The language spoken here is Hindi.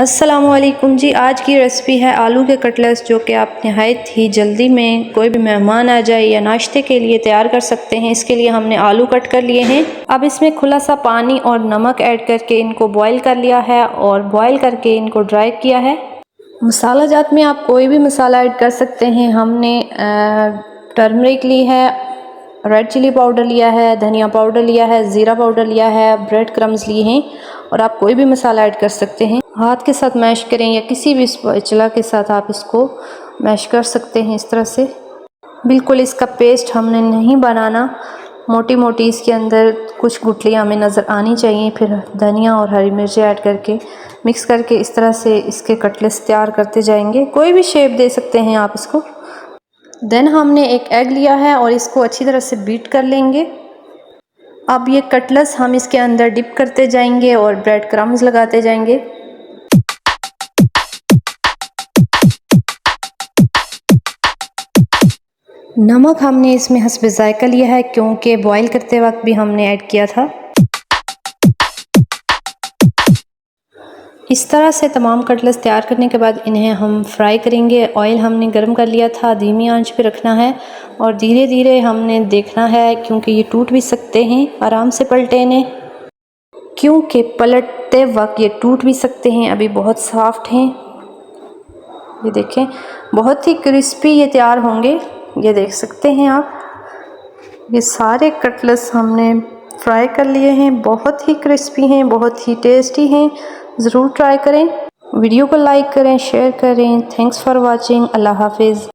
अस्सलामुअलैकुम जी। आज की रेसिपी है आलू के कटलेट्स, जो कि आप नहायत ही जल्दी में कोई भी मेहमान आ जाए या नाश्ते के लिए तैयार कर सकते हैं। इसके लिए हमने आलू कट कर लिए हैं। अब इसमें खुला सा पानी और नमक ऐड करके इनको बॉईल कर लिया है और बॉईल करके इनको ड्राई किया है। मसाला जात में आप कोई भी मसाला ऐड कर सकते हैं। हमने टर्मरिक ली है, रेड चिली पाउडर लिया है, धनिया पाउडर लिया है, ज़ीरा पाउडर लिया है, ब्रेड क्रम्स लिए हैं और आप कोई भी मसाला ऐड कर सकते हैं। हाथ के साथ मैश करें या किसी भी स्पैचुला के साथ आप इसको मैश कर सकते हैं। इस तरह से बिल्कुल इसका पेस्ट हमने नहीं बनाना, मोटी मोटी इसके अंदर कुछ गुठलियाँ हमें नज़र आनी चाहिए। फिर धनिया और हरी मिर्ची ऐड करके मिक्स करके इस तरह से इसके कटलेट्स तैयार करते जाएंगे। कोई भी शेप दे सकते हैं आप इसको। देन हमने एक एग लिया है और इसको अच्छी तरह से बीट कर लेंगे। अब ये कटलेट्स हम इसके अंदर डिप करते जाएंगे और ब्रेड क्रम्स लगाते जाएंगे। नमक हमने इसमें हस्ब जायका लिया है, क्योंकि बॉईल करते वक्त भी हमने ऐड किया था। इस तरह से तमाम कटलेट्स तैयार करने के बाद इन्हें हम फ्राई करेंगे। ऑयल हमने गर्म कर लिया था, धीमी आंच पे रखना है और धीरे धीरे हमने देखना है, क्योंकि ये टूट भी सकते हैं। आराम से पलटे इन्हें, क्योंकि पलटते वक्त ये टूट भी सकते हैं। अभी बहुत सॉफ्ट हैं, ये देखें, बहुत ही क्रिस्पी ये तैयार होंगे। ये देख सकते हैं आप, ये सारे कटलेट्स हमने फ्राई कर लिए हैं। बहुत ही क्रिस्पी हैं, बहुत ही टेस्टी हैं। ज़रूर ट्राई करें। वीडियो को लाइक करें, शेयर करें। Thanks for watching. अल्लाह हाफिज़।